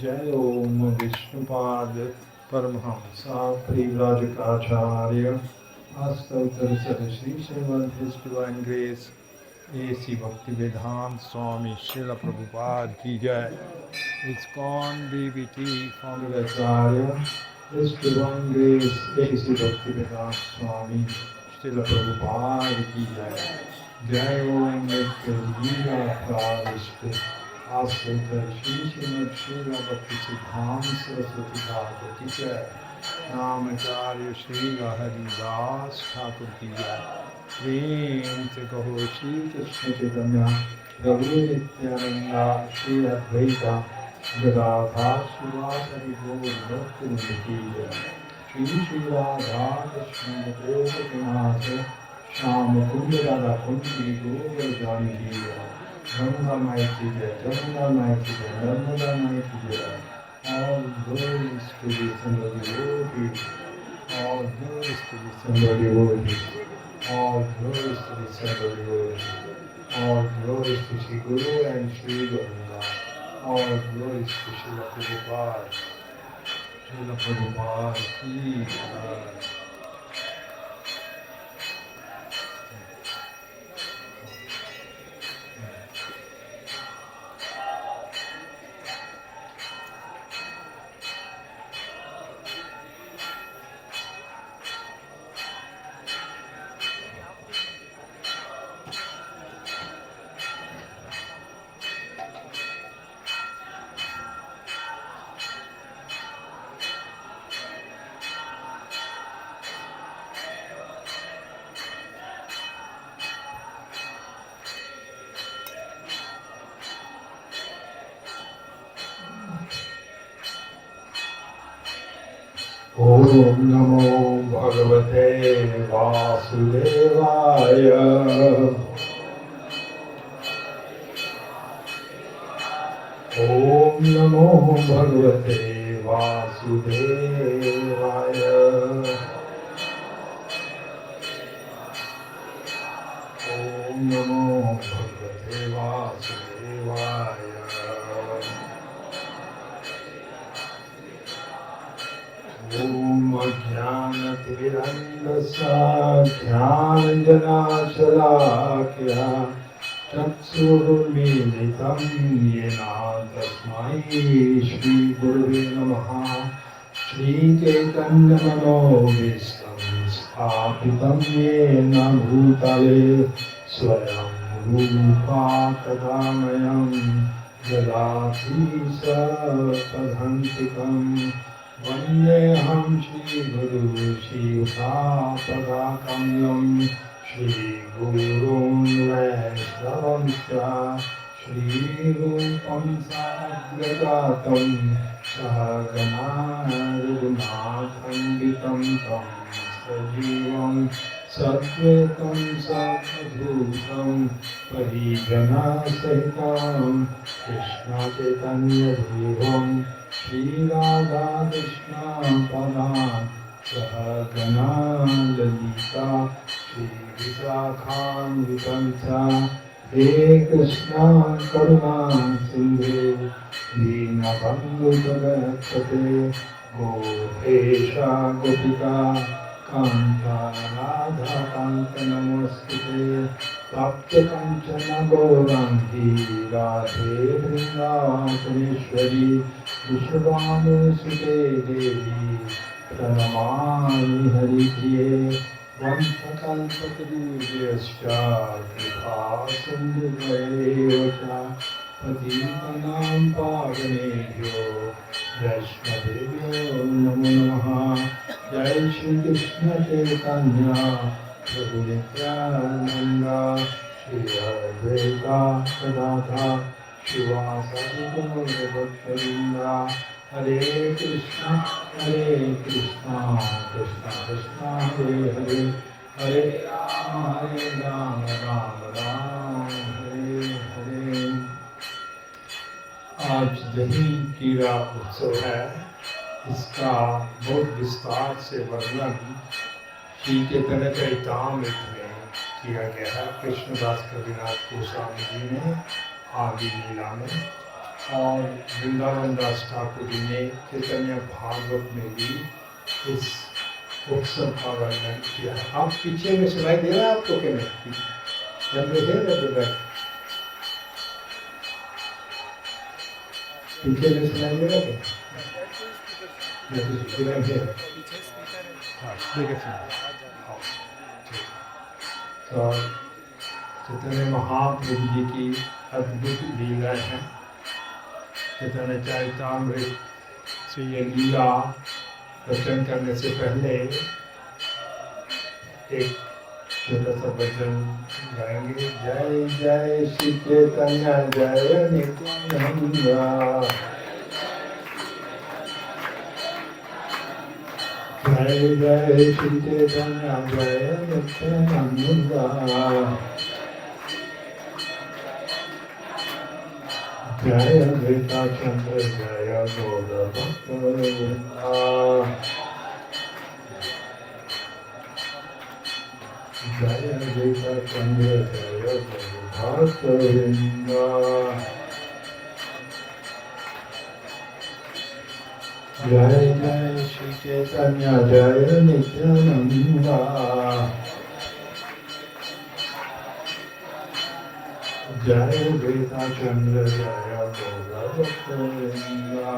जय ओम विष्णुपाद परमहंसा परिव्राजकाचार्य अष्टोत्तर श्री श्रीमद his divine grace A.C. Bhaktivedanta Swami Srila Prabhupada की जय। ISKCON DBT founder Acharya His Divine Grace A.C. Bhaktivedanta Swami Srila Prabhupada की जय। जय ओम नित्य लीला प्राविष्ट आश्रित श्री श्रीमद श्रीला भक्ति सिद्धांत सरस्वती ठाकुर की जय। नामाचार्य श्री हरिदास ठाकुर की जय। प्रेम से कहो श्री कृष्ण चैतन्य प्रभु नित्यानंदा श्री अद्वैता गदाधर शिवासादि गौर भक्तवृंद की जय। श्री श्री राधा कृष्ण प्रेम श्याम कुंज राधा कुंज की गोवर जानी की जय। गंगा माई की जय, जमुना माई की जय, नर्मदा माई की जय। All glories to the Son of the devotees, all glories to the Son of the devotees, All glories to the Sacred Guru. All glories to Sri Guru and Sri Gauranga. All glories to Srila Prabhupada. Srila Prabhupada ki jai. Om Namo Bhagavate Vasudevaya. Om Namo Bhagavate Vasudevaya. Om Namo Bhagavate Vasudevaya. Om Jnanatimirandasya Jnananjanashalakya Chaksurmilitam Yena Tasmai Shri Gurave Namaha. Shri Chaitanya Manobhistam Sthapitam Yena Bhutale Swayam Rupa Tadamayam Dadati Sapadhantikam. Vandeham Shri Guru Shri Uttapadakamlam Shri Gurun Vaishnavancha Shri Rupam Sagradatam Sahagana Raghunatham Tam Sajivam Sadvetam Sadhutam Parijana Sahitam Krishna Chaitanya Devam Shri Radha Krishna Padan Sahagana Lalita Shri Visakhan Vikansa He Krishna Karuna Sindhu Dinabandhu Jagatkate Gopesha Gopika Kanta Radha Kanta Namostute Tapta Kanchana Gaurangi Radhe Vrindavaneshwari Vishvavanusute Devi Pranamami Haripriye Vantakalpatarubhyascha Kripa Sindhuvayocha Patitanam Pavanebhyo Vaishnavebhyo Namo Namaha. Jai Shri Krishna Chaitanya Prabhu Nityananda Shri Advaita Gadadhar Shivasadi Gaura Hare Krishna Krishna Krishna Hare Hare Hare Rama Rama Hare Hare. आज दही कीड़ा उत्सव है, इसका बहुत विस्तार से वर्णन श्री चैतन्य चरितामृत में किया गया है कृष्णदास कविराज गोस्वामी जी ने आदि लीला में, और वृंदावन दास ठाकुर जी ने चैतन्य भागवत में भी इस उत्सव का वर्णन किया है। आप पीछे में सुनाई दे रहा है आपको कि नहीं? पीछे में सुनाई दे रहा है? तो चैतन्य महाप्रभु जी की अद्भुत लीला है। चैतन्य चरितामृत से ये लीला दर्शन करने से पहले एक छोटा सा भजन गाएंगे। जय जय श्री चैतन्य जय नित्यानंद, जय जय श्री चैतन्य जय नित्यानंद, जय अद्वैता चंद्र जय गौर भक्तवृंदा। जय देवता चंद्र जय भक्त वृंदा। जय जय श्री चैतन्य जय नित्यानंदा। जय देवता चंद्र जय भक्त वृंदा।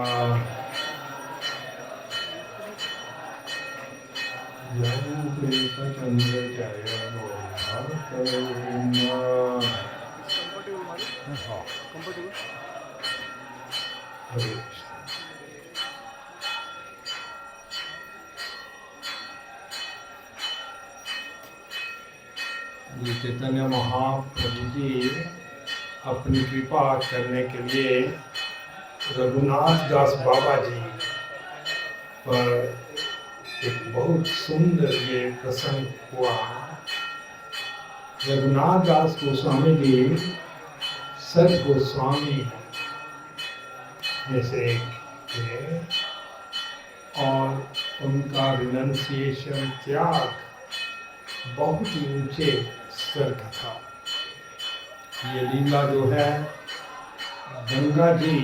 जय देवता चंद्र जय भक्त वृंदा। हरे कृष्ण। ये चैतन्य महाप्रभु जी अपनी कृपा करने के लिए रघुनाथ दास बाबा जी पर एक बहुत सुंदर ये प्रसंग हुआ। रघुनाथ दास गोस्वामी जी सत गोस्वामी में से एक थे और उनका रिनंसिएशन त्याग बहुत ही ऊंचे स्तर का था। ये लीला जो है गंगा जी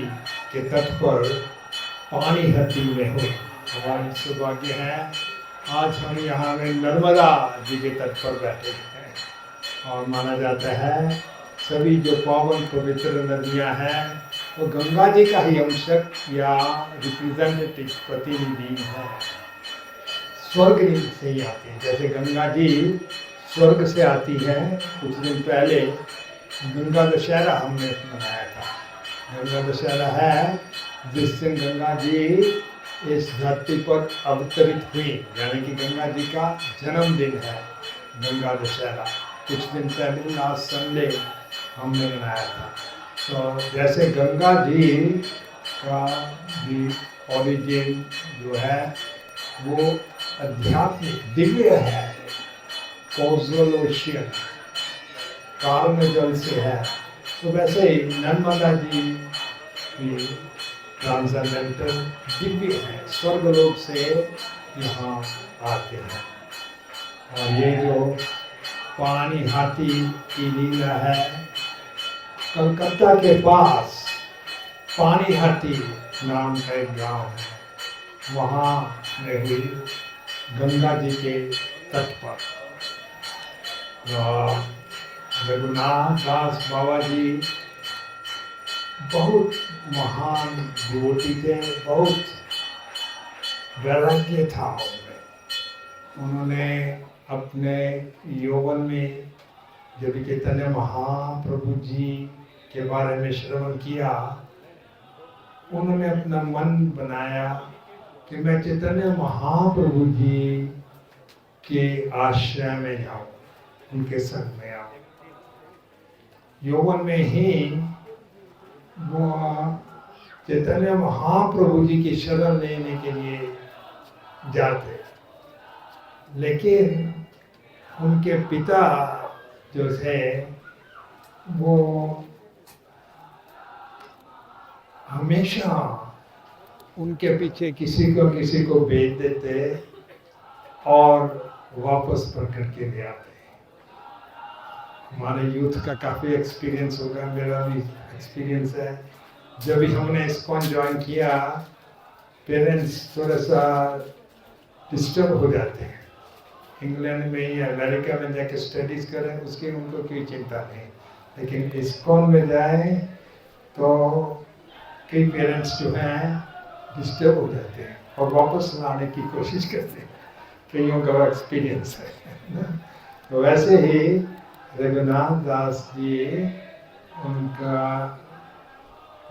के तट पर पानीहट्टी में हो। हमारी सौभाग्य है आज हम यहाँ में नर्मदा जी के तट पर बैठे हैं और माना जाता है सभी जो पावन पवित्र नदियाँ हैं वो गंगा जी का ही अंशक या रिप्रेजेंटेटिव प्रतिनिधि है। स्वर्ग से ही आती है। जैसे गंगा जी स्वर्ग से आती है। कुछ दिन पहले गंगा दशहरा हमने मनाया था। गंगा दशहरा है जिस दिन गंगा जी इस धरती पर अवतरित हुई, यानी कि गंगा जी का जन्मदिन है गंगा दशहरा। कुछ दिन पहले लास्ट संडे हमने मनाया था। तो जैसे गंगा जी का भी ओरिजिन जो है वो आध्यात्मिक दिव्य है, कॉजल ओशियन कारण जल से है, तो वैसे ही नर्मदा जी की ट्रांसेंडेंटल दिव्य है, स्वर्गलोक से यहाँ आते हैं। और ये जो पानीहाटी की लीला है, कलकत्ता के पास पानीहाटी नाम का एक गांव है, वहाँ में हुई गंगा जी के तट पर। रघुनाथ दास बाबा जी बहुत महान डिवोटी थे, बहुत वैराग्य था उनमें। उन्होंने अपने यौवन में जब चैतन्य महाप्रभु जी के बारे में श्रवण किया, उन्होंने अपना मन बनाया कि मैं चैतन्य महाप्रभु जी के आश्रय में जाऊं, उनके संग में आऊं। यौवन में ही वो चैतन्य महाप्रभु जी की शरण लेने के लिए जाते, लेकिन उनके पिता जो थे वो हमेशा उनके पीछे किसी को भेज देते और वापस पढ़ करके ले आते। हमारे यूथ का काफ़ी एक्सपीरियंस होगा, मेरा भी एक्सपीरियंस है। जब भी हमने इस्कॉन ज्वाइन किया, पेरेंट्स थोड़ा सा डिस्टर्ब हो जाते हैं। इंग्लैंड में या अमेरिका में जाके स्टडीज़ करें उसकी उनको कोई चिंता नहीं, लेकिन इस्कॉन में जाए तो कई पेरेंट्स जो हैं डिस्टर्ब हो जाते हैं और वापस लाने की कोशिश करते हैं। कईयों का एक्सपीरियंस है। तो वैसे ही रघुनाथ दास जी, उनका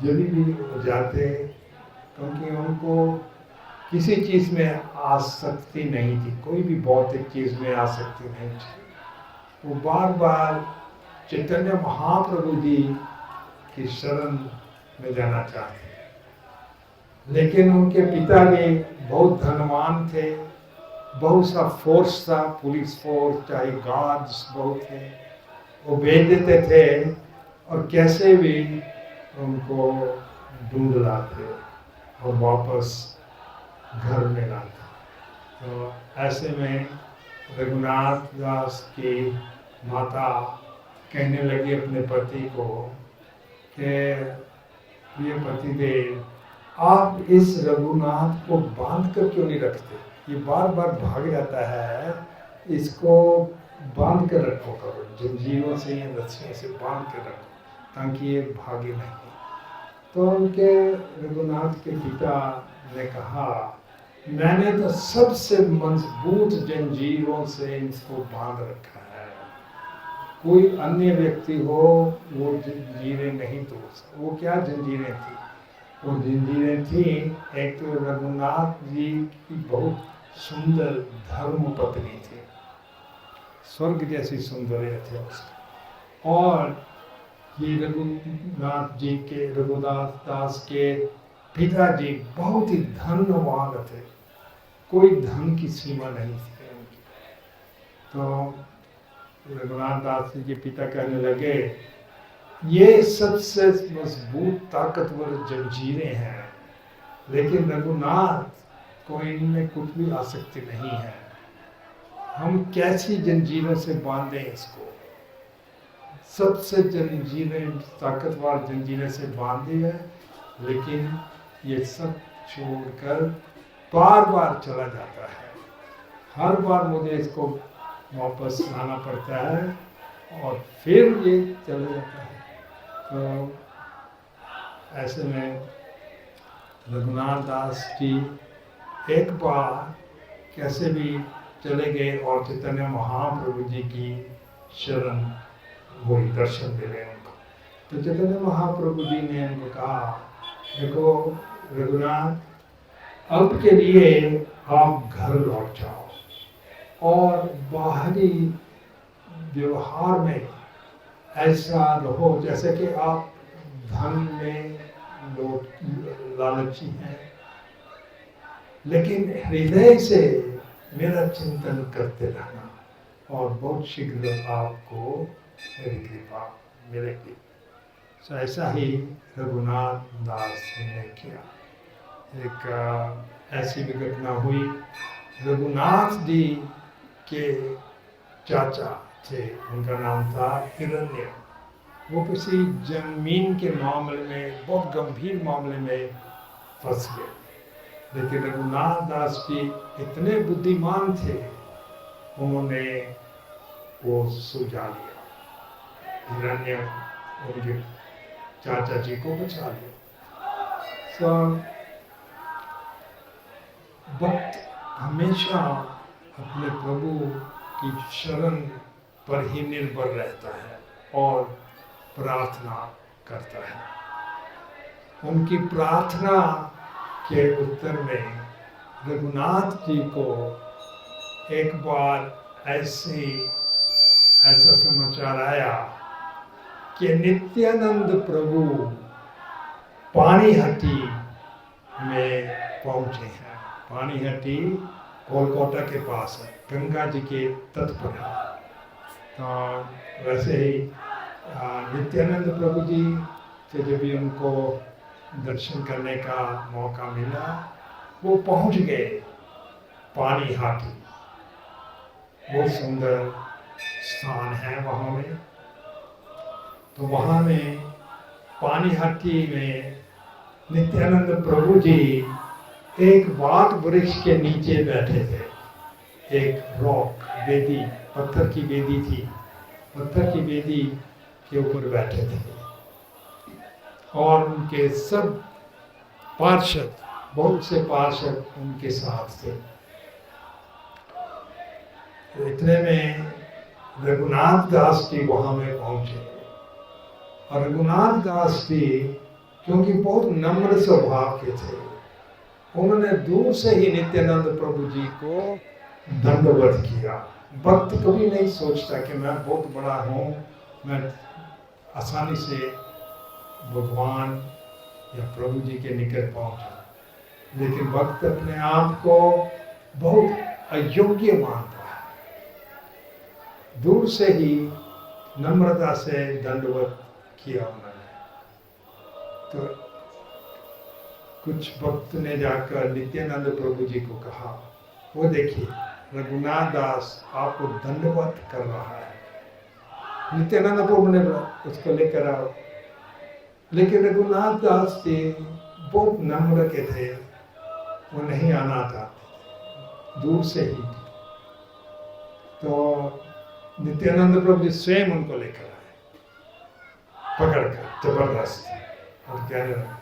जब भी जाते क्योंकि उनको किसी चीज़ में आसक्ति नहीं थी, कोई भी भौतिक चीज़ में आसक्ति नहीं थी। वो बार बार चैतन्य महाप्रभु जी की शरण में जाना चाहते, लेकिन उनके पिता भी बहुत धनवान थे, बहुत सा फोर्स था, पुलिस फोर्स चाहे गार्ड्स बहुत थे, वो भेज देते थे और कैसे भी उनको ढूंढ लाते और वापस घर में लाते। तो ऐसे में रघुनाथ दास की माता कहने लगी अपने पति को कि ये पतिदेव, आप इस रघुनाथ को बांध कर क्यों नहीं रखते? ये बार बार भाग जाता है, इसको बांध कर रखो करो, जंजीरों से या रस्सियों से बांध कर रखो ताकि ये भागे नहीं। तो उनके रघुनाथ के पिता ने कहा, मैंने तो सबसे मजबूत जंजीरों से इसको बांध रखा है, कोई अन्य व्यक्ति हो वो जंजीरें नहीं तोड़ सकता। वो क्या जंजीरें थी? वो जंजीरें थी, एक तो रघुनाथ जी की बहुत सुंदर धर्म पत्नी थी, स्वर्ग जैसी सौंदर्य थे उसका, और ये रघुनाथ जी के, रघुदास दास के पिताजी बहुत ही धनवान थे, कोई धन की सीमा नहीं थी उनकी। तो रघुनाथ दास जी के पिता कहने लगे, ये सबसे मजबूत ताकतवर जंजीरें हैं, लेकिन रघुनाथ को इनमें कुछ भी आसक्ति नहीं है, हम कैसी जंजीरों से बांधें इसको? सबसे जंजीरें, ताकतवर जंजीरें से बांधी है, लेकिन ये सब छोड़कर बार बार चला जाता है, हर बार मुझे इसको वापस लाना पड़ता है और फिर ये चला जाता है। तो ऐसे में रघुनाथ दास जी एक बार कैसे भी चले गए और चैतन्य महाप्रभु जी की शरण वही दर्शन दे रहे उनको। तो चैतन्य महाप्रभु जी ने उनको कहा, देखो रघुनाथ, अब के लिए आप घर लौट जाओ और बाहरी व्यवहार में ऐसा रहो जैसे कि आप धन में लालची हैं, लेकिन हृदय से मेरा चिंतन करते रहना और बहुत शीघ्र आपको मेरी कृपा मिलेगी। तो ऐसा ही रघुनाथ दास ने किया। एक ऐसी भी घटना हुई, रघुनाथ जी के चाचा थे, उनका नाम था हिरण्य। वो किसी जमीन के मामले में, बहुत गंभीर मामले में फंस गए, लेकिन रघुनाथ दास जी इतने बुद्धिमान थे, उन्होंने वो सुलझा लिया, हिरण्य उनके चाचा जी को बचा लिया। भक्त हमेशा अपने प्रभु की शरण पर ही निर्भर रहता है और प्रार्थना करता है। उनकी प्रार्थना के उत्तर में रघुनाथ जी को एक बार ऐसा समाचार आया कि नित्यानंद प्रभु पानीहट्टी में पहुंचे हैं। पानीहट्टी कोलकाता के पास है, गंगा जी के तट पर है। तो वैसे ही नित्यानंद प्रभु जी से जब भी उनको दर्शन करने का मौका मिला, वो पहुंच गए पानीहाटी। बहुत सुंदर स्थान है वहाँ में। तो वहाँ में पानीहाटी में नित्यानंद प्रभु जी एक वाट वृक्ष के नीचे बैठे थे। एक रॉक वेदी, पत्थर की वेदी थी, पत्थर की वेदी के ऊपर बैठे थे और उनके सब पार्षद, बहुत से पार्षद उनके साथ थे। तो इतने में रघुनाथ दास जी वहां में पहुंचे और रघुनाथ दास जी क्योंकि बहुत नम्र स्वभाव के थे, उन्होंने दूर से ही नित्यानंद प्रभु जी को दंडवत किया। भक्त कभी नहीं सोचता कि मैं बहुत बड़ा हूँ, मैं आसानी से भगवान या प्रभु जी के निकट पहुंचा, लेकिन भक्त अपने आप को बहुत अयोग्य मानता है। दूर से ही नम्रता से दंडवत किया उन्होंने। तो कुछ भक्त ने जाकर नित्यानंद प्रभु जी को कहा, वो देखिए रघुनाथ दास आपको दंडवत कर रहा है। नित्यानंद प्रभु ने उसको लेकर आओ, लेकिन रघुनाथ दास जी बहुत नम्र के थे, वो नहीं आना था दूर से ही। तो नित्यानंद प्रभु जी स्वयं उनको लेकर आए, पकड़कर जबरदस्ती, और कहने लगे,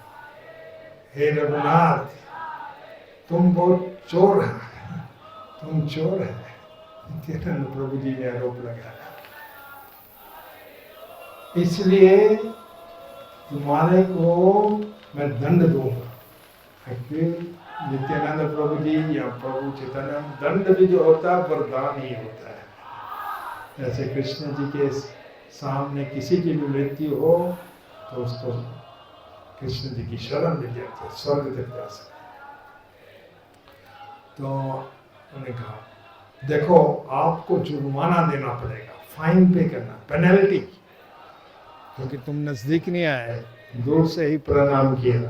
हे रघुनाथ, तुम बहुत चोर है, तुम चोर है। नित्यानंद प्रभु जी ने आरोप लगाया, इसलिए तुम्हारे को मैं दंड दूंगा। नित्यानंद प्रभु जी या प्रभु चैतन्य, दंड भी जो होता है वरदान ही होता है। जैसे कृष्ण जी के सामने किसी की भी मृत्यु हो तो उसको कृष्ण जी की शरण मिल जाती है, स्वर्ग तक जा सकते। तो उन्होंने कहा, देखो आपको जुर्माना देना पड़ेगा, फाइन पे करना, पेनल्टी, क्योंकि तुम नजदीक नहीं आए, दूर से ही प्रणाम किया।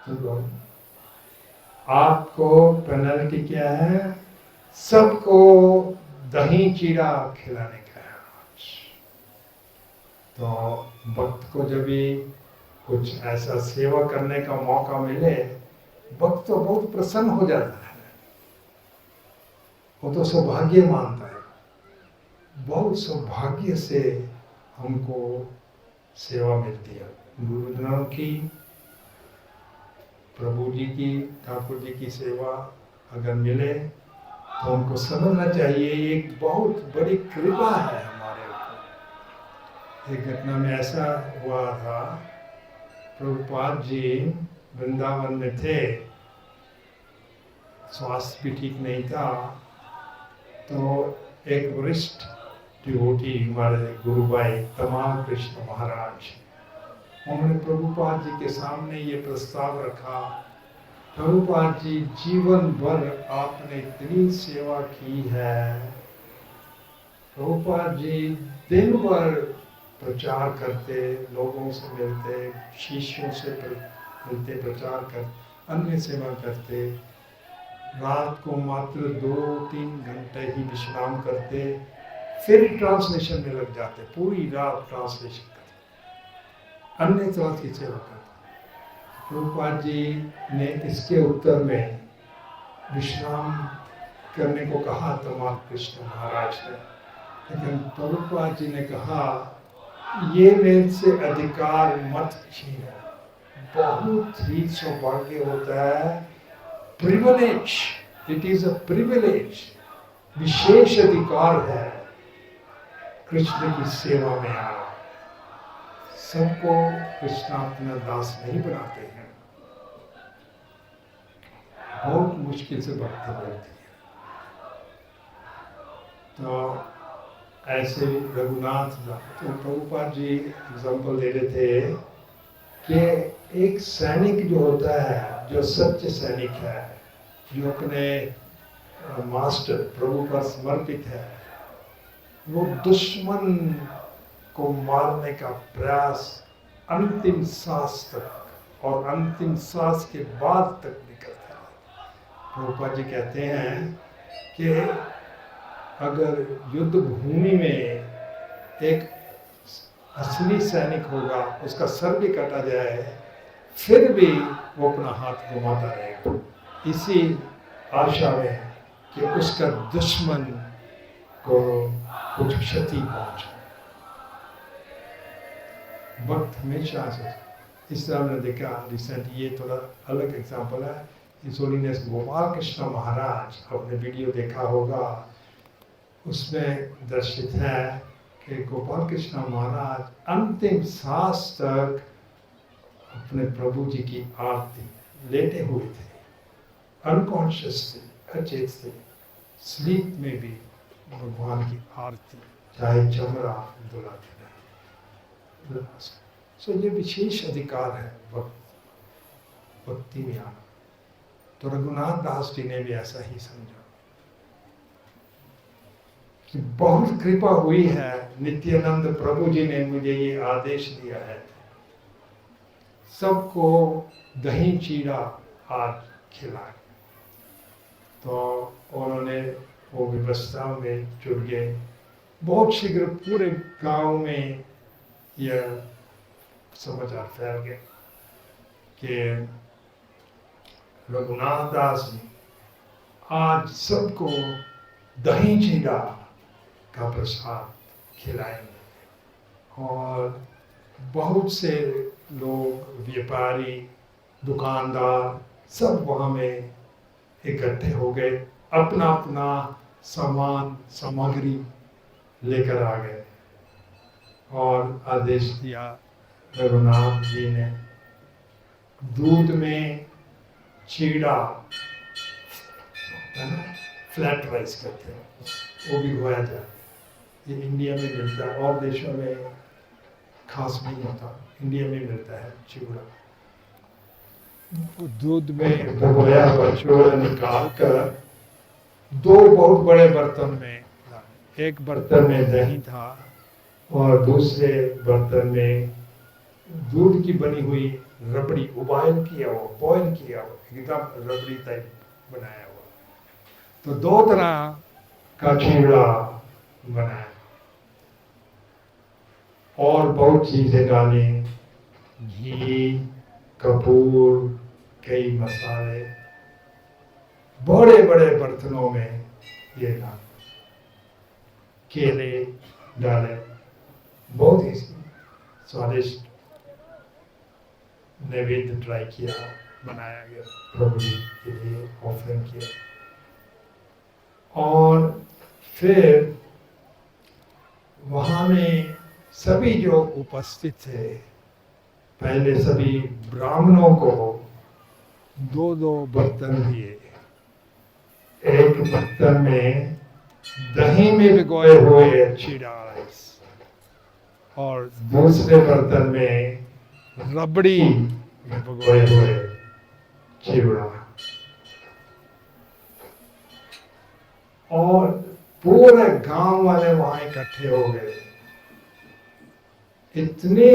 तो आपको पेनल्टी क्या है? सबको दही चीड़ा खिलाने का है। तो भक्त को जब भी कुछ ऐसा सेवा करने का मौका मिले, भक्त तो बहुत प्रसन्न हो जाता है, वो तो सौभाग्य मानता है। बहुत सौभाग्य से हमको सेवा मिलती है, गुरुजनों की, प्रभु जी की, ठाकुर जी की सेवा अगर मिले तो हमको समझना चाहिए एक बहुत बड़ी कृपा है हमारे ऊपर। एक घटना में ऐसा हुआ था, प्रभुपाद जी वृंदावन में थे, स्वास्थ्य भी ठीक नहीं था, तो एक वरिष्ठ डिवोटी हमारे गुरु भाई तमाम कृष्ण महाराज, उन्होंने प्रभुपाद जी के सामने ये प्रस्ताव रखा, प्रभुपाद जी जीवन भर आपने इतनी सेवा की है, प्रभुपाद जी दिन भर प्रचार करते, लोगों से मिलते, शिष्यों से मिलते, प्रचार कर, अन्य सेवा करते, रात को मात्र 2-3 घंटे ही विश्राम करते, फिर ट्रांसलेशन में लग जाते, पूरी रात ट्रांसलेशन करते, अन्य तरह की सेवा करते। प्रभुपाद जी ने इसके उत्तर में विश्राम करने को कहा तमाम कृष्ण महाराज ने, लेकिन प्रभुपाद जी ने कहा, ये मेरे से अधिकार मत छीनो। बहुत ही सौभाग्य होता है, privilege, it is a privilege, विशेष अधिकार है कृष्ण की सेवा में आना। सबको कृष्ण अपना दास नहीं बनाते हैं, बहुत मुश्किल से भक्ति मिलती है। तो ऐसे रघुनाथ, तो प्रभुपाद जी एग्जाम्पल दे रहे थे कि एक सैनिक जो होता है, जो सच्चे सैनिक है, जो अपने मास्टर प्रभु पर समर्पित है, वो दुश्मन को मारने का प्रयास अंतिम सांस तक और अंतिम सांस के बाद तक भी करता है। प्रभुपाद जी कहते हैं कि अगर युद्ध भूमि में एक असली सैनिक होगा, उसका सर भी काटा जाए, फिर भी वो अपना हाथ घुमाता रहेगा, इसी आशा में कि उसका दुश्मन को कुछ क्षति पहुंचे। वक्त हमेशा से इस तरह हमने देखा रिसेंट, ये थोड़ा अलग एग्जाम्पल है। इस होलीनेस गोपाल कृष्ण महाराज, आपने वीडियो देखा होगा, उसमें दर्शित है कि गोपाल कृष्ण महाराज अंतिम सांस तक अपने प्रभु जी की आरती लेटे हुए थे, अनकॉन्शियस थे, अचेत थे, स्लीप में भी भगवान की आरती, चाहे चमड़ा दुलाते रहे। सो ये विशेष अधिकार है भक्ति में आना। तो रघुनाथ दास जी ने भी ऐसा ही समझा कि बहुत कृपा हुई है, नित्यानंद प्रभु जी ने मुझे ये आदेश दिया है, सबको दही चीड़ा आज खिलाए। तो उन्होंने वो व्यवस्था में जुड़ गए। बहुत शीघ्र पूरे गांव में यह समाचार फैल गया कि रघुनाथ दास जी आज सबको दही चीड़ा का प्रसाद खिलाएंगे। और बहुत से लोग, व्यापारी, दुकानदार सब वहाँ में इकट्ठे हो गए, अपना अपना सामान सामग्री लेकर आ गए और आदेश दिया रघुनाथ जी ने, दूध में चीड़ा, फ्लैट राइस करते हैं, वो भिगोया जाए। ये इंडिया में मिलता है, और देशों में खास नहीं होता, इंडिया में मिलता है चिवड़ा। दूध में भिगोया हुआ चिवड़ा निकाल कर दो बहुत बड़े बर्तन में, एक बर्तन में दही था और दूसरे बर्तन में दूध की बनी हुई रबड़ी, उबाइल किया हुआ, बॉयल किया हुआ, एकदम रबड़ी टाइप बनाया हुआ। तो दो तरह का चिवड़ा बनाया और बहुत चीजें डाली, घी, कपूर, कई मसाले, बड़े बड़े बर्तनों में ये डाले, केले डाले, बहुत ही स्वादिष्ट नैवेद्य ट्राई किया, बनाया गया, प्रभु जी के लिए ऑफरिंग किया। और फिर वहाँ में सभी जो उपस्थित थे, पहले सभी ब्राह्मणों को दो दो बर्तन दिए। एक बर्तन में दही में भिगोए हुए चीड़ा राइस और दूसरे बर्तन में रबड़ी में भिगोए हुए चिवड़ा। और पूरे गांव वाले वहां इकट्ठे हो गए। इतनी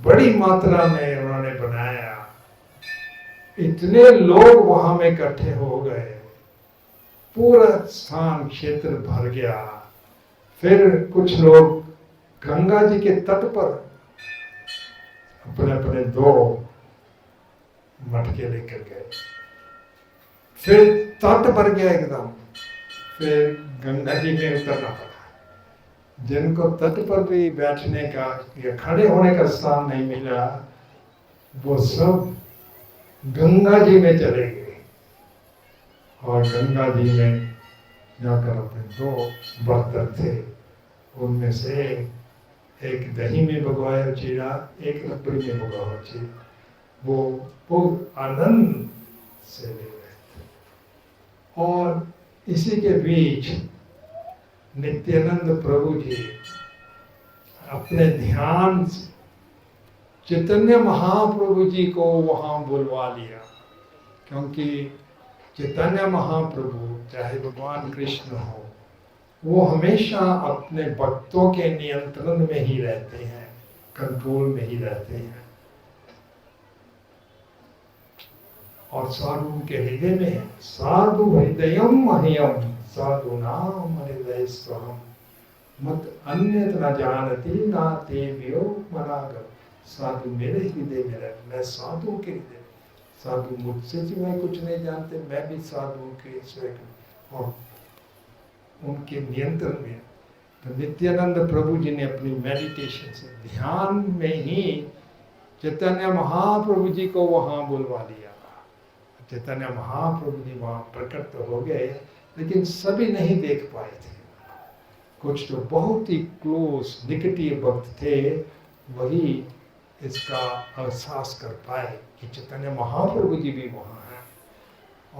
बड़ी मात्रा में उन्होंने बनाया, इतने लोग वहां में इकट्ठे हो गए, पूरा स्थान क्षेत्र भर गया। फिर कुछ लोग गंगा जी के तट पर अपने अपने दो मटके लेकर गए। फिर तट भर गया एकदम, फिर गंगा जी में उतरना पड़ा। जिनको तट पर भी बैठने का या खड़े होने का स्थान नहीं मिला, वो सब गंगा जी में चले गए और गंगा जी में जाकर अपने दो बर्तन थे, उनमें से एक दही में भिगोया चीड़ा, एक रबड़ी में भिगोया चीड़ा, वो बहुत आनंद से ले रहे थे। और इसी के बीच नित्यानंद प्रभु जी अपने ध्यान से चैतन्य महाप्रभु जी को वहां बुलवा लिया, क्योंकि चैतन्य महाप्रभु चाहे भगवान कृष्ण हो, वो हमेशा अपने भक्तों के नियंत्रण में ही रहते हैं, कंट्रोल में ही रहते हैं। और साधु के हृदय में है, साधु हृदयम मह्यम साधु नाम हृदय स्वहम मत अन्यत न जानती ना तेव्यो मनागम। साधु मेरे हृदय में रहे, मैं साधु के हृदय, साधु मुझसे सिवाय कुछ नहीं जानते, मैं भी साधु के स्वयं और उनके नियंत्रण में। तो नित्यानंद प्रभु जी ने अपनी मेडिटेशन से, ध्यान में ही चैतन्य महाप्रभु जी को वहां बुलवा लिया। चैतन्य महाप्रभु जी वहां प्रकट तो हो गए, लेकिन सभी नहीं देख पाए थे। कुछ तो बहुत ही क्लोज निकटीय भक्त थे, वही इसका एहसास कर पाए कि चैतन्य महाप्रभु जी भी वहां हैं।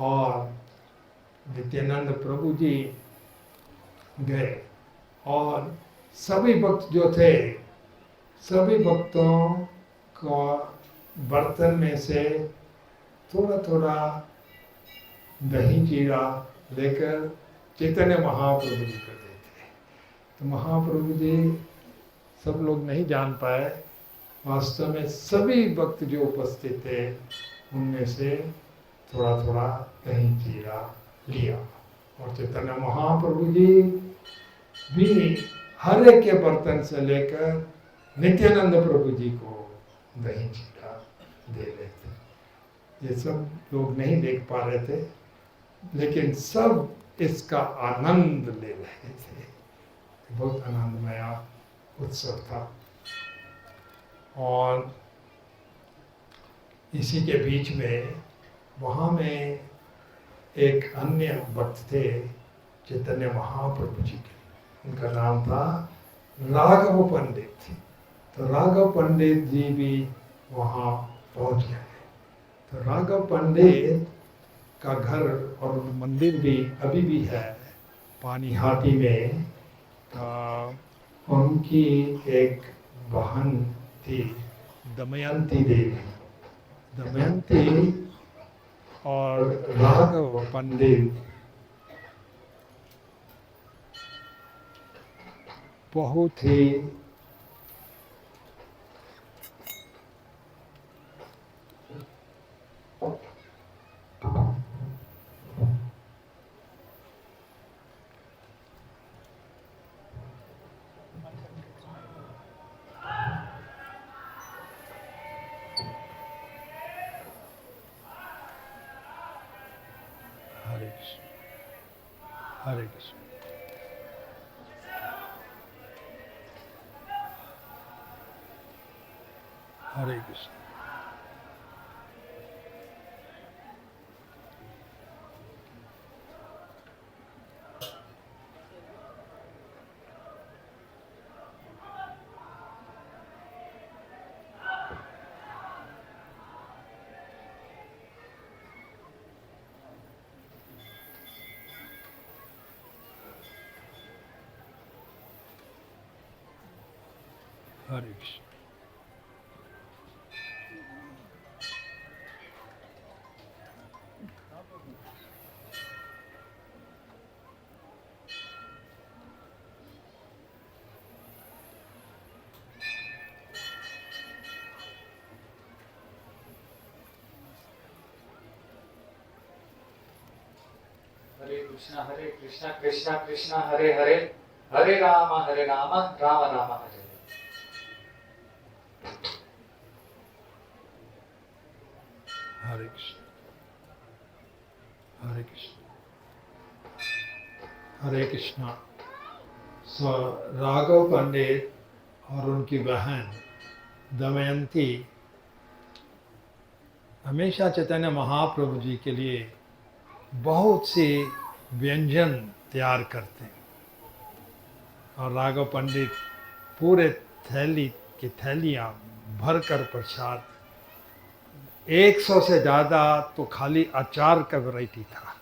और नित्यानंद प्रभु जी गए और सभी भक्त जो थे, सभी भक्तों को बर्तन में से थोड़ा थोड़ा दही चीड़ा लेकर चैतन्य महाप्रभु जी को देते। तो महाप्रभु जी सब लोग नहीं जान पाए, वास्तव में सभी भक्त जो उपस्थित थे उनमें से थोड़ा थोड़ा दही चीड़ा लिया। और चैतन्य महाप्रभु जी भी हर एक के बर्तन से लेकर नित्यानंद प्रभु जी को दही चीरा दे रहे थे। ये सब लोग नहीं देख पा रहे थे, लेकिन सब इसका आनंद ले रहे थे। बहुत आनंदमय उत्सव था। और इसी के बीच में वहाँ में एक अन्य भक्त थे चैतन्य महाप्रभु जी के, उनका नाम था राघव पंडित। तो राघव पंडित जी भी वहाँ पहुँच गए। तो राघव पंडित का घर और मंदिर भी अभी भी है पानीहाटी में। उनकी एक बहन थी दमयंती देवी। दमयंती और राघव पंडित बहुत ही हरे कृष्ण हरे कृष्ण। हरे कृष्ण। हरे कृष्णा कृष्णा कृष्णा हरे हरे, हरे राम राम राम हरे। हरे कृष्ण हरे कृष्ण हरे कृष्णा। सो राघव पंडित और उनकी बहन दमयंती हमेशा चैतन्य महाप्रभु जी के लिए बहुत से व्यंजन तैयार करते हैं। और राघव पंडित पूरे थैली की थैलियाँ भरकर प्रसाद, 100 से ज़्यादा तो खाली अचार का वैरायटी था।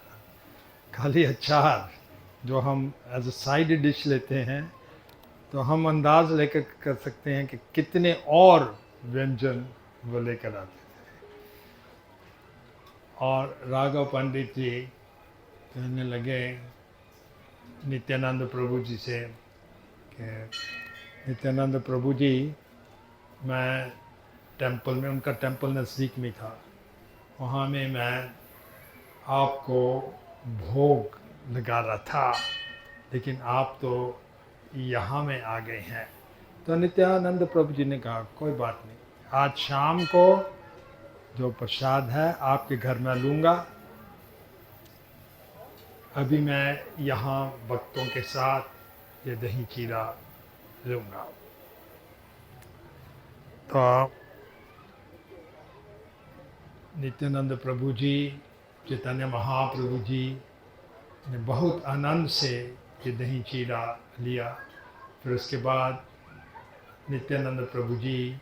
खाली अचार जो हम एज अ साइड डिश लेते हैं, तो हम अंदाज लेकर कर सकते हैं कि कितने और व्यंजन वो लेकर आते थे। और राघव पंडित जी कहने लगे नित्यानंद प्रभु जी से कि नित्यानंद प्रभु जी, मैं टेंपल में, उनका टेंपल नज़दीक में था, वहाँ में मैं आपको भोग लगा रहा था, लेकिन आप तो यहाँ में आ गए हैं। तो नित्यानंद प्रभु जी ने कहा कोई बात नहीं, आज शाम को जो प्रसाद है आपके घर में लूँगा, अभी मैं यहाँ भक्तों के साथ ये दही चीरा लूँगा। तो नित्यानंद प्रभु जी, चैतन्य महाप्रभु जी ने बहुत आनंद से ये दही चीरा लिया। फिर उसके बाद नित्यानंद प्रभु जी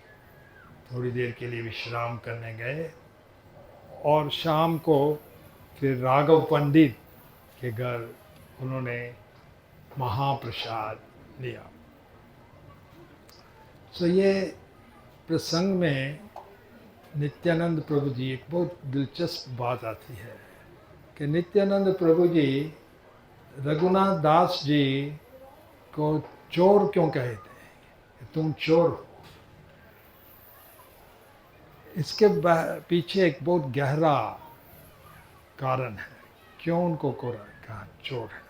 थोड़ी देर के लिए विश्राम करने गए और शाम को फिर राघव पंडित के घर उन्होंने महाप्रसाद लिया। तो ये प्रसंग में नित्यानंद प्रभु जी एक बहुत दिलचस्प बात आती है कि नित्यानंद प्रभु जी रघुनाथ दास जी को चोर क्यों कहते हैं, तुम चोर हो। इसके पीछे एक बहुत गहरा कारण है। क्यों उनको कोरा कहा? चोर है।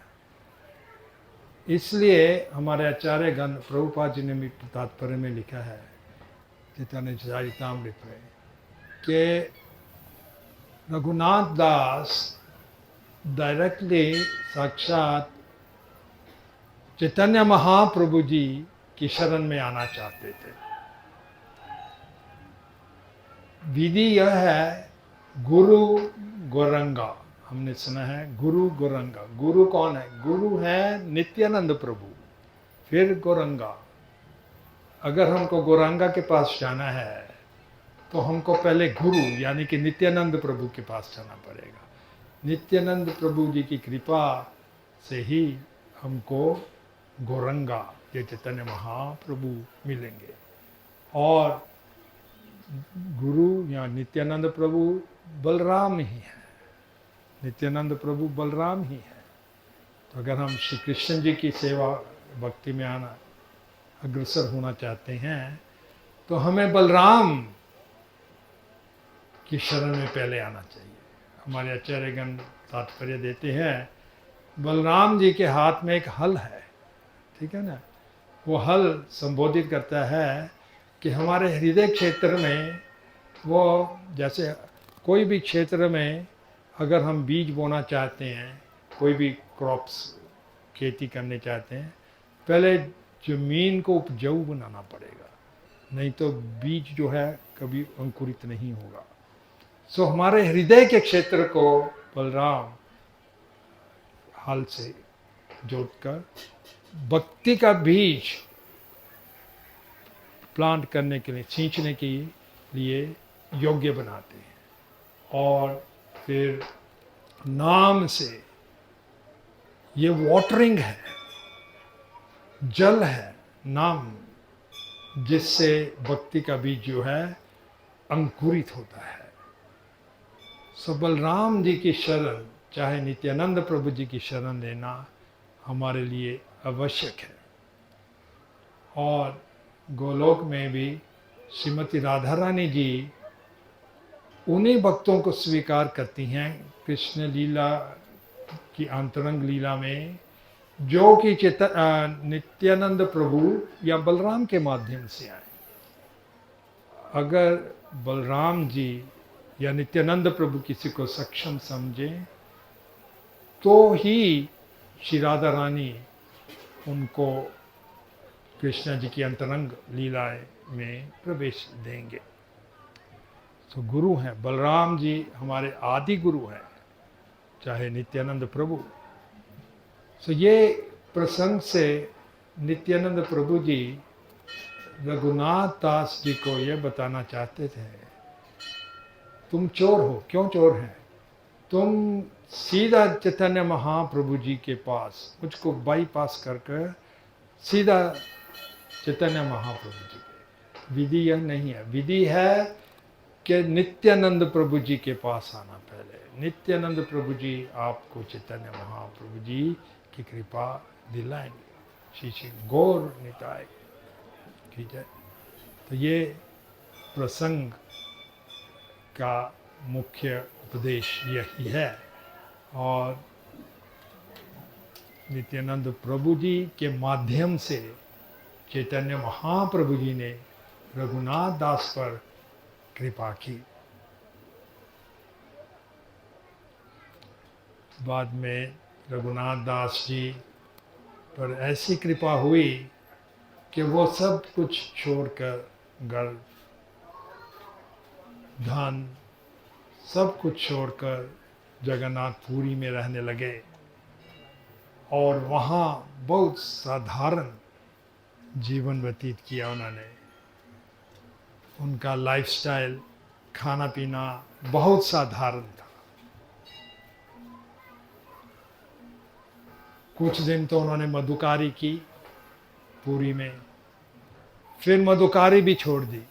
इसलिए हमारे आचार्य गण प्रभुपाद जी ने भी तात्पर्य में लिखा है चैतन्य चरितामृत में कि रघुनाथ दास डायरेक्टली साक्षात चैतन्य महाप्रभु जी की शरण में आना चाहते थे। विधि यह है गुरु गौरंगा, हमने सुना है गुरु गौरंगा। गुरु कौन है? गुरु है नित्यानंद प्रभु, फिर गौरंगा। अगर हमको गौरंगा के पास जाना है तो हमको पहले गुरु यानी कि नित्यानंद प्रभु के पास जाना पड़ेगा। नित्यानंद प्रभु जी की कृपा से ही हमको गौरंगा ये चैतन्य महाप्रभु मिलेंगे। और गुरु या नित्यानंद प्रभु बलराम ही है, नित्यानंद प्रभु बलराम ही है। तो अगर हम श्री कृष्ण जी की सेवा भक्ति में आना अग्रसर होना चाहते हैं तो हमें बलराम की शरण में पहले आना चाहिए। हमारे आचार्यगण तात्पर्य देते हैं बलराम जी के हाथ में एक हल है, ठीक है ना। वो हल संबोधित करता है कि हमारे हृदय क्षेत्र में, वो जैसे कोई भी क्षेत्र में अगर हम बीज बोना चाहते हैं, कोई भी क्रॉप्स खेती करने चाहते हैं, पहले जमीन को उपजाऊ बनाना पड़ेगा, नहीं तो बीज जो है कभी अंकुरित नहीं होगा। सो हमारे हृदय के क्षेत्र को बलराम हल से जोतकर भक्ति का बीज प्लांट करने के लिए, सींचने के लिए योग्य बनाते हैं। और फिर नाम से, ये वाटरिंग है, जल है नाम, जिससे भक्ति का बीज जो है अंकुरित होता है। सो बलराम जी की शरण, चाहे नित्यानंद प्रभु जी की शरण लेना हमारे लिए आवश्यक है। और गोलोक में भी श्रीमती राधा रानी जी उन्हीं भक्तों को स्वीकार करती हैं कृष्ण लीला की अंतरंग लीला में, जो कि नित्यानंद प्रभु या बलराम के माध्यम से आए। अगर बलराम जी या नित्यानंद प्रभु किसी को सक्षम समझें तो ही श्री राधा रानी उनको कृष्ण जी की अंतरंग लीलाएं में प्रवेश देंगे। तो गुरु हैं बलराम जी, हमारे आदि गुरु हैं, चाहे नित्यानंद प्रभु। तो ये प्रसंग से नित्यानंद प्रभु जी रघुनाथ दास जी को ये बताना चाहते थे, तुम चोर हो। क्यों चोर हैं? तुम सीधा चैतन्य महाप्रभु जी के पास, मुझको बाईपास करके सीधा चैतन्य महाप्रभु जी के। विधि यह नहीं है, विधि है कि नित्यानंद प्रभु जी के पास आना पहले। नित्यानंद प्रभु जी आपको चैतन्य महाप्रभु जी की कृपा दिलाएंगे। श्री श्री गौर निताय की जय। तो ये प्रसंग का मुख्य उपदेश यही है। और नित्यानंद प्रभु जी के माध्यम से चैतन्य महाप्रभु जी ने रघुनाथ दास पर कृपा की। बाद में रघुनाथ दास जी पर ऐसी कृपा हुई कि वो सब कुछ छोड़कर, घर धन सब कुछ छोड़कर जगन्नाथपुरी में रहने लगे। और वहाँ बहुत साधारण जीवन व्यतीत किया उन्होंने। उनका लाइफस्टाइल, खाना पीना बहुत साधारण था। कुछ दिन तो उन्होंने मधुकारी की पुरी में, फिर मधुकारी भी छोड़ दी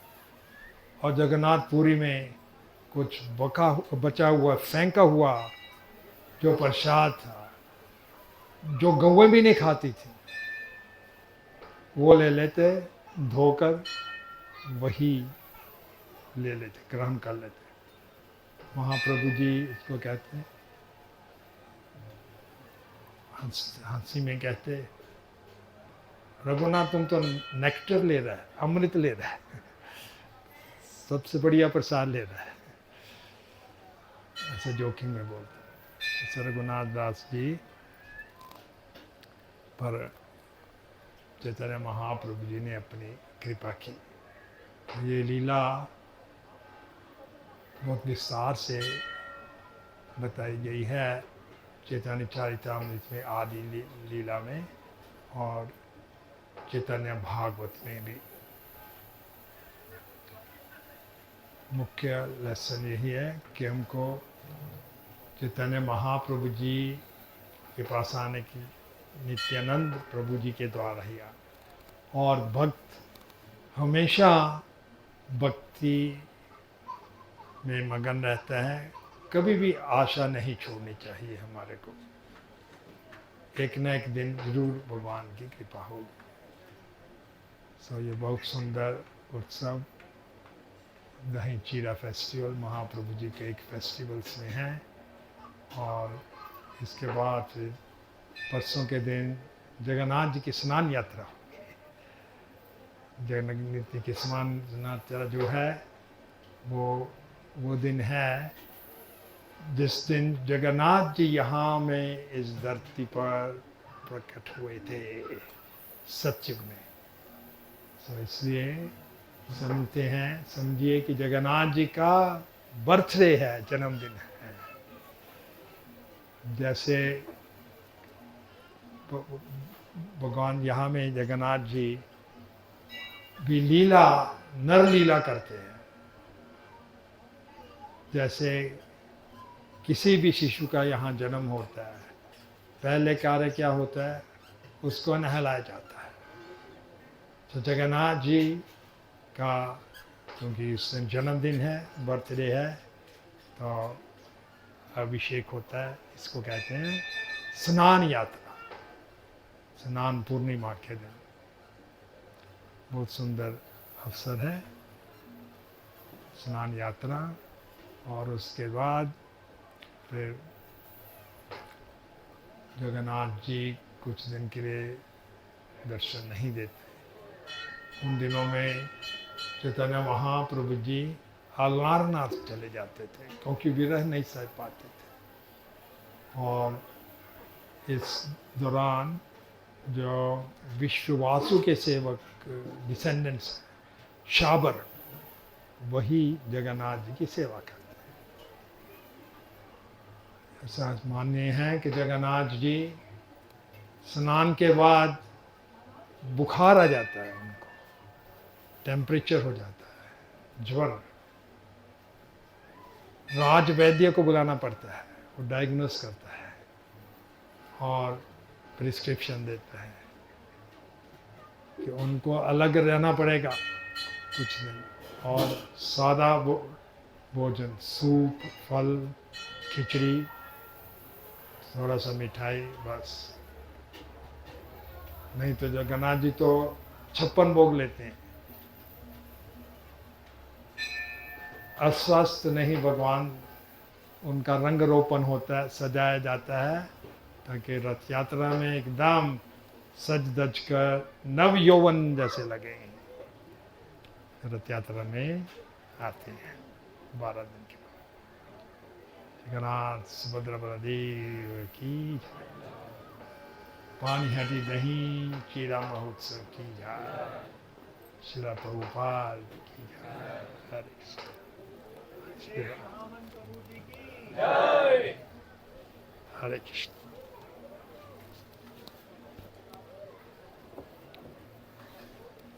और जगन्नाथपुरी में कुछ बचा हुआ, फेंका हुआ जो प्रसाद था, जो गौएं भी नहीं खाती थी, वो ले लेते, धोकर वही ले लेते, ग्रहण कर लेते। महाप्रभु जी इसको कहते हैं हंसी में कहते, रघुनाथ तुम तो नेक्टर ले रहा है, अमृत ले रहा है, सबसे बढ़िया प्रसाद ले रहा है, ऐसे जोकिंग में बोलते। ऐसे रघुनाथ दास जी पर चैतन्य महाप्रभु जी ने अपनी कृपा की। ये लीला बहुत विस्तार से बताई गई है चैतन्य चरितामृत में, आदि लीला में और चैतन्य भागवत में भी। मुख्य लेसन यही है कि हमको चैतन्य महाप्रभु जी के पास आने की, नित्यानंद प्रभु जी के द्वारा ही आ, और भक्त हमेशा भक्ति में मगन रहता है, कभी भी आशा नहीं छोड़नी चाहिए हमारे को, एक न एक दिन जरूर भगवान की कृपा होगी। सो ये बहुत सुंदर उत्सव दही चीरा फेस्टिवल महाप्रभु जी के एक फेस्टिवल्स में है। और इसके बाद फिर परसों के दिन जगन्नाथ जी की स्नान यात्रा होगी। जगन्नाथ जी की स्नान यात्रा जो है वो दिन है जिस दिन जगन्नाथ जी यहाँ में इस धरती पर प्रकट हुए थे सतयुग में। तो इसलिए समझिए कि जगन्नाथ जी का बर्थडे है, जन्मदिन है। जैसे भगवान यहाँ में जगन्नाथ जी भी लीला, नर लीला करते हैं। जैसे किसी भी शिशु का यहाँ जन्म होता है, पहले कार्य क्या होता है, उसको नहलाया जाता है। तो जगन्नाथ जी का क्योंकि उस दिन जन्मदिन है, बर्थडे है, तो अभिषेक होता है। इसको कहते हैं स्नान यात्रा, स्नान पूर्णिमा के दिन। बहुत सुंदर अवसर है स्नान यात्रा। और उसके बाद फिर जगन्नाथ जी कुछ दिन के लिए दर्शन नहीं देते। उन दिनों में चैतन्य महाप्रभु जी अलारनाथ चले जाते थे क्योंकि विरह नहीं सह पाते थे। और इस दौरान जो विश्ववासु के सेवक डिसेंडेंट्स शाबर, वही जगन्नाथ जी की सेवा करते हैं। ऐसा मान्य है कि जगन्नाथ जी स्नान के बाद बुखार आ जाता है, उनको टेम्परेचर हो जाता है, ज्वर। राज वैद्य को बुलाना पड़ता है, वो डायग्नोस करता है और प्रिस्क्रिप्शन देता है कि उनको अलग रहना पड़ेगा कुछ दिन, और सादा भोजन, सूप, फल, खिचड़ी, थोड़ा सा मिठाई, बस। नहीं तो जगन्नाथ जी तो 56 भोग लेते हैं। अस्वस्थ नहीं, भगवान उनका रंग रोपण होता है, सजाया जाता है ताकि रथ यात्रा में एकदम सज धज कर नव यौवन जैसे लगे। रथ यात्रा में आते हैं 12 दिन के बाद। जगन्नाथ सुभद्रा बलदेव की, पानी हटी दही चीरा महोत्सव की जय, श्रील प्रभुपाद की जय। हरे कृष्ण, हरे कृष्ण।